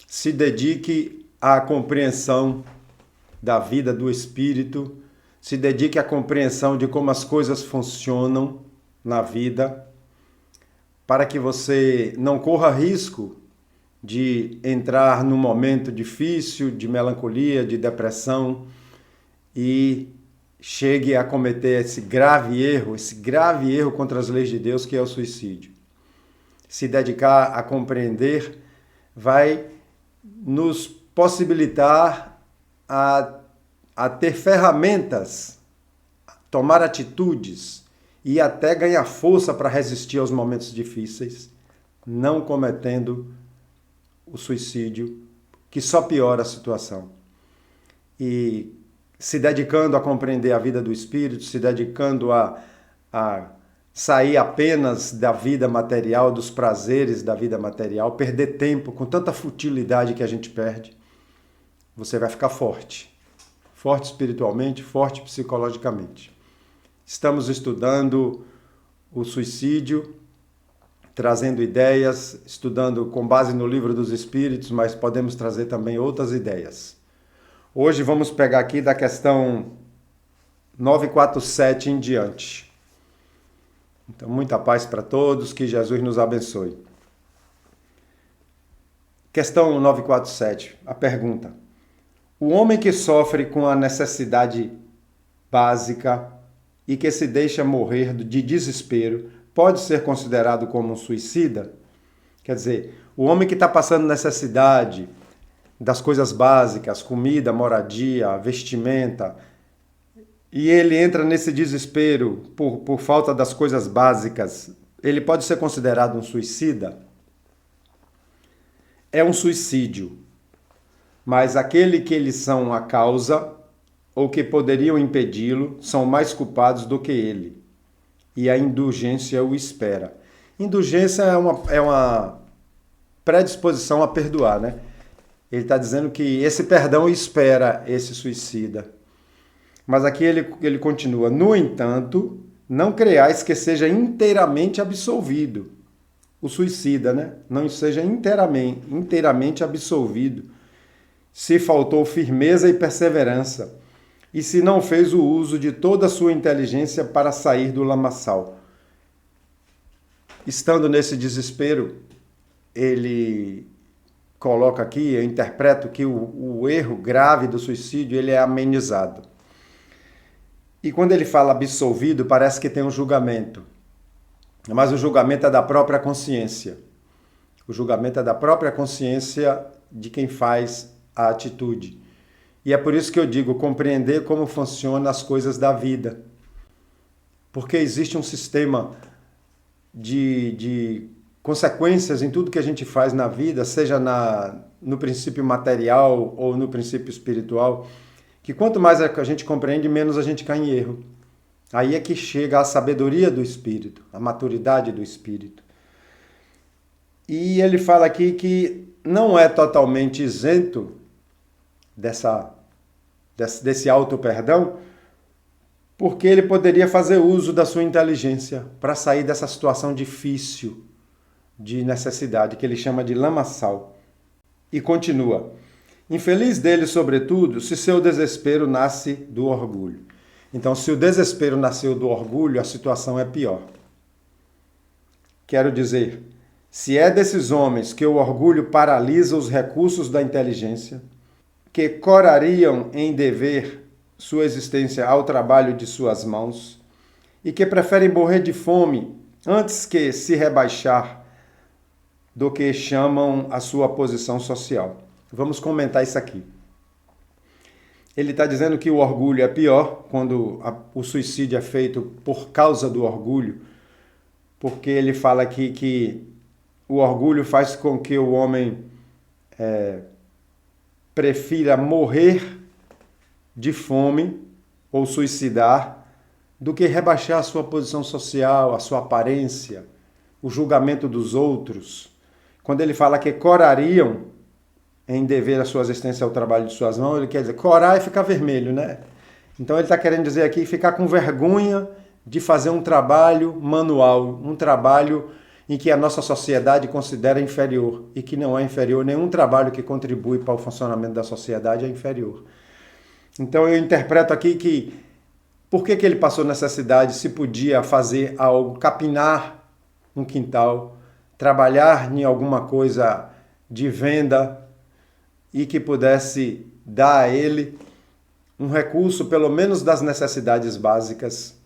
se dedique à compreensão da vida do Espírito, se dedique à compreensão de como as coisas funcionam na vida, para que você não corra risco de entrar num momento difícil, de melancolia, de depressão e chegue a cometer esse grave erro contra as leis de Deus, que é o suicídio. Se dedicar a compreender vai nos possibilitar a ter ferramentas, tomar atitudes e até ganhar força para resistir aos momentos difíceis, não cometendo o suicídio, que só piora a situação. E se dedicando a compreender a vida do Espírito, se dedicando a sair apenas da vida material, dos prazeres da vida material, perder tempo com tanta futilidade que a gente perde, você vai ficar forte. Forte espiritualmente, forte psicologicamente. Estamos estudando o suicídio, trazendo ideias, estudando com base no Livro dos Espíritos, mas podemos trazer também outras ideias. Hoje vamos pegar aqui da questão 947 em diante. Então, muita paz para todos, que Jesus nos abençoe. Questão 947, a pergunta. O homem que sofre com a necessidade básica e que se deixa morrer de desespero pode ser considerado como um suicida? Quer dizer, o homem que está passando necessidade das coisas básicas, comida, moradia, vestimenta, e ele entra nesse desespero por falta das coisas básicas, ele pode ser considerado um suicida? É um suicídio, mas aquele que eles são a causa ou que poderiam impedi-lo são mais culpados do que ele. E a indulgência o espera. Indulgência é uma predisposição a perdoar, né? Ele está dizendo que esse perdão espera esse suicida. Mas aqui ele continua. No entanto, não creais que seja inteiramente absolvido. O suicida, né? Não seja inteiramente absolvido. Se faltou firmeza e perseverança, e se não fez o uso de toda a sua inteligência para sair do lamaçal. Estando nesse desespero, ele coloca aqui, eu interpreto que o erro grave do suicídio ele é amenizado. E quando ele fala absolvido, parece que tem um julgamento. Mas o julgamento é da própria consciência. O julgamento é da própria consciência de quem faz a atitude. E é por isso que eu digo, compreender como funcionam as coisas da vida. Porque existe um sistema de consequências em tudo que a gente faz na vida, seja no princípio material ou no princípio espiritual, que quanto mais a gente compreende, menos a gente cai em erro. Aí é que chega a sabedoria do Espírito, a maturidade do Espírito. E ele fala aqui que não é totalmente isento desse auto-perdão, porque ele poderia fazer uso da sua inteligência para sair dessa situação difícil de necessidade, que ele chama de lamaçal. E continua. Infeliz dele, sobretudo, se seu desespero nasce do orgulho. Então, se o desespero nasceu do orgulho, a situação é pior. Quero dizer, se é desses homens que o orgulho paralisa os recursos da inteligência, que corariam em dever sua existência ao trabalho de suas mãos e que preferem morrer de fome antes que se rebaixar do que chamam a sua posição social. Vamos comentar isso aqui. Ele está dizendo que o orgulho é pior quando o suicídio é feito por causa do orgulho, porque ele fala aqui que o orgulho faz com que o homem prefira morrer de fome ou suicidar do que rebaixar a sua posição social, a sua aparência, o julgamento dos outros. Quando ele fala que corariam em dever a sua existência ao trabalho de suas mãos, ele quer dizer, corar é ficar vermelho, né? Então ele está querendo dizer aqui ficar com vergonha de fazer um trabalho manual, um trabalho em que a nossa sociedade considera inferior e que não é inferior. Nenhum trabalho que contribui para o funcionamento da sociedade é inferior. Então eu interpreto aqui que por que ele passou necessidade, se podia fazer algo, capinar um quintal, trabalhar em alguma coisa de venda e que pudesse dar a ele um recurso, pelo menos das necessidades básicas,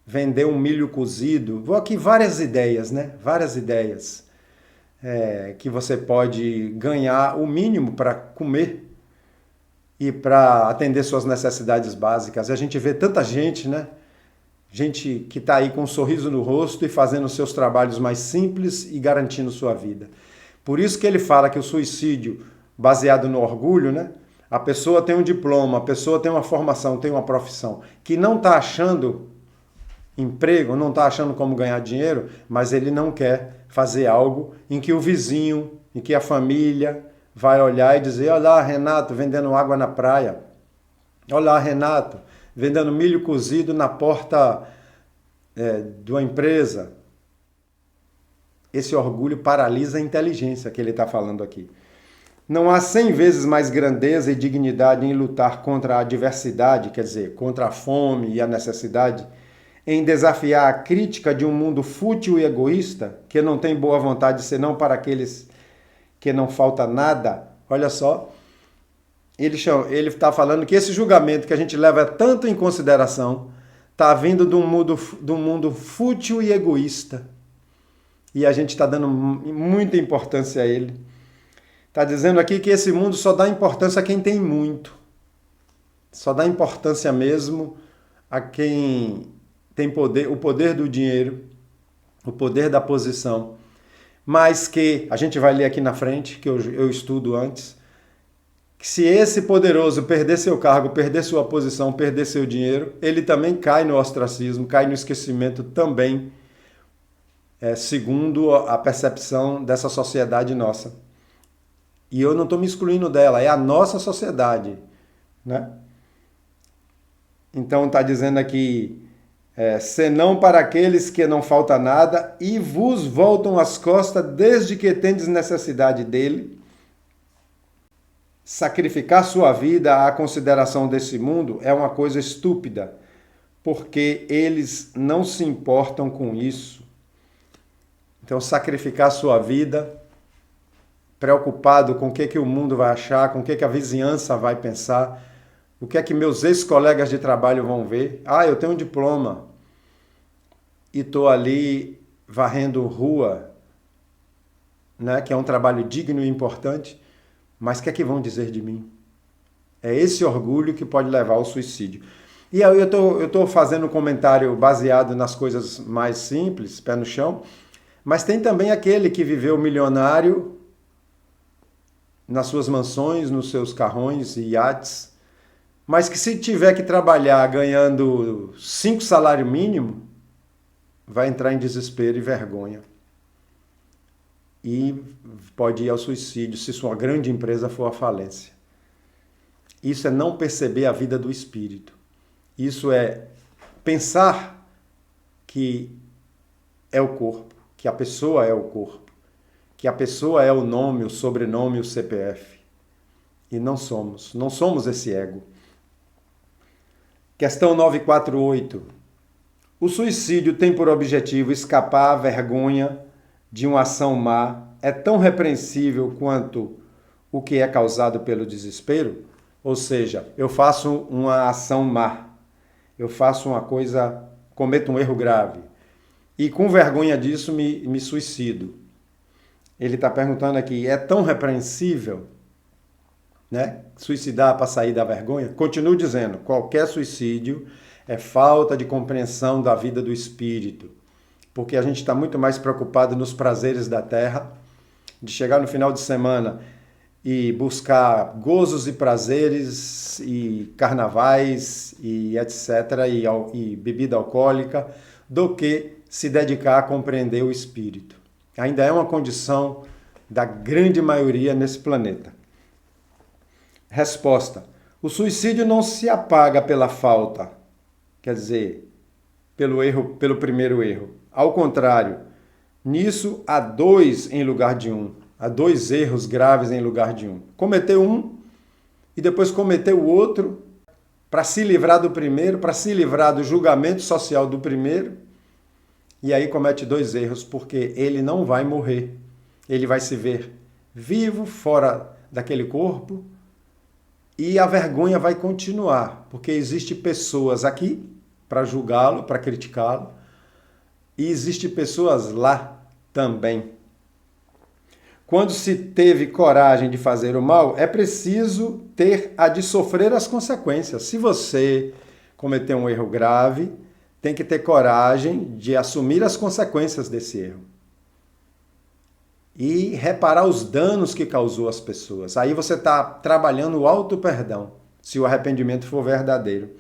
vender um milho cozido. Vou aqui várias ideias, né? Várias ideias que você pode ganhar o mínimo para comer e para atender suas necessidades básicas. A gente vê tanta gente, né? Gente que está aí com um sorriso no rosto e fazendo seus trabalhos mais simples e garantindo sua vida. Por isso que ele fala que o suicídio baseado no orgulho, né? A pessoa tem um diploma, a pessoa tem uma formação, tem uma profissão, que não está achando emprego, não está achando como ganhar dinheiro, mas ele não quer fazer algo em que o vizinho, em que a família vai olhar e dizer: olha lá, Renato vendendo água na praia. Olha lá, Renato vendendo milho cozido na porta de uma empresa. Esse orgulho paralisa a inteligência que ele está falando aqui. Não há 100 vezes mais grandeza e dignidade em lutar contra a adversidade, quer dizer, contra a fome e a necessidade, em desafiar a crítica de um mundo fútil e egoísta, que não tem boa vontade senão para aqueles que não falta nada. Olha só, ele está falando que esse julgamento que a gente leva tanto em consideração está vindo de um mundo fútil e egoísta. E a gente está dando muita importância a ele. Está dizendo aqui que esse mundo só dá importância a quem tem muito. Só dá importância mesmo a quem tem poder, o poder do dinheiro, o poder da posição. Mas que, a gente vai ler aqui na frente, que eu estudo antes, que se esse poderoso perder seu cargo, perder sua posição, perder seu dinheiro, ele também cai no ostracismo, cai no esquecimento também, segundo a percepção dessa sociedade nossa. E eu não estou me excluindo dela, é a nossa sociedade, né? Então está dizendo aqui, senão para aqueles que não falta nada e vos voltam as costas desde que tendes necessidade dele, sacrificar sua vida à consideração desse mundo é uma coisa estúpida, porque eles não se importam com isso. Então sacrificar sua vida preocupado com o que o mundo vai achar, com o que a vizinhança vai pensar, o que é que meus ex-colegas de trabalho vão ver. Ah, eu tenho um diploma e estou ali varrendo rua, né, que é um trabalho digno e importante, mas o que é que vão dizer de mim? É esse orgulho que pode levar ao suicídio. E aí eu estou fazendo um comentário baseado nas coisas mais simples, pé no chão, mas tem também aquele que viveu milionário nas suas mansões, nos seus carrões e iates, mas que se tiver que trabalhar ganhando 5 salários mínimos, vai entrar em desespero e vergonha. E pode ir ao suicídio se sua grande empresa for à falência. Isso é não perceber a vida do espírito. Isso é pensar que é o corpo, que a pessoa é o corpo, que a pessoa é o nome, o sobrenome e o CPF. E não somos esse ego. Questão 948. O suicídio tem por objetivo escapar à vergonha de uma ação má, é tão repreensível quanto o que é causado pelo desespero? Ou seja, eu faço uma ação má, eu faço uma coisa, cometo um erro grave, e com vergonha disso me suicido. Ele está perguntando aqui, é tão repreensível, né? Suicidar para sair da vergonha? Continuo dizendo, qualquer suicídio é falta de compreensão da vida do espírito, porque a gente está muito mais preocupado nos prazeres da terra, de chegar no final de semana e buscar gozos e prazeres e carnavais e etc. e bebida alcoólica, do que se dedicar a compreender o espírito. Ainda é uma condição da grande maioria nesse planeta. Resposta. O suicídio não se apaga pela falta, quer dizer, pelo primeiro erro. Ao contrário, Nisso há dois em lugar de um. Há dois erros graves em lugar de um. Cometeu um e depois cometeu o outro para se livrar do primeiro, para se livrar do julgamento social do primeiro. E aí comete dois erros, porque ele não vai morrer. Ele vai se ver vivo fora daquele corpo e a vergonha vai continuar, porque existem pessoas aqui para julgá-lo, para criticá-lo, e existem pessoas lá também. Quando se teve coragem de fazer o mal, é preciso ter a de sofrer as consequências. Se você cometer um erro grave, tem que ter coragem de assumir as consequências desse erro. E reparar os danos que causou às pessoas. Aí você está trabalhando o auto-perdão, se o arrependimento for verdadeiro.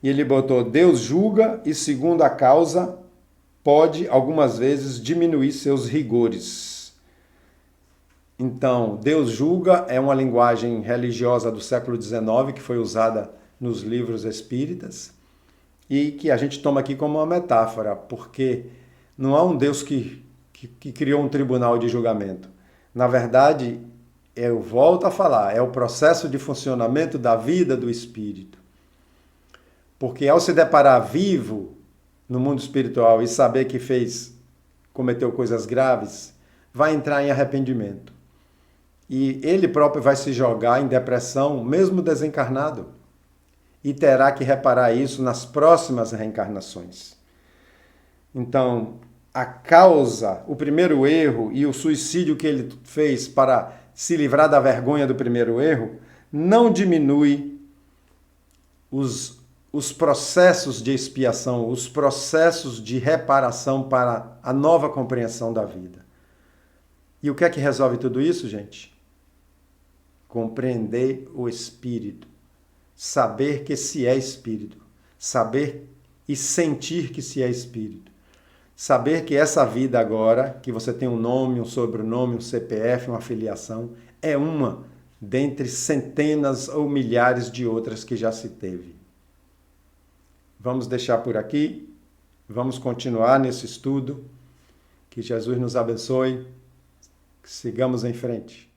E ele botou, Deus julga e, segundo a causa, pode, algumas vezes, diminuir seus rigores. Então, Deus julga é uma linguagem religiosa do século XIX que foi usada nos livros espíritas e que a gente toma aqui como uma metáfora, porque não há um Deus que criou um tribunal de julgamento. Na verdade, eu volto a falar, é o processo de funcionamento da vida do espírito. Porque ao se deparar vivo no mundo espiritual e saber que cometeu coisas graves, vai entrar em arrependimento. E ele próprio vai se jogar em depressão, mesmo desencarnado. E terá que reparar isso nas próximas reencarnações. Então, a causa, o primeiro erro e o suicídio que ele fez para se livrar da vergonha do primeiro erro, não diminui os processos de expiação, os processos de reparação para a nova compreensão da vida. E o que é que resolve tudo isso, gente? Compreender o espírito, saber que se é espírito, saber e sentir que se é espírito. Saber que essa vida agora, que você tem um nome, um sobrenome, um CPF, uma filiação, é uma dentre centenas ou milhares de outras que já se teve. Vamos deixar por aqui, vamos continuar nesse estudo. Que Jesus nos abençoe, que sigamos em frente.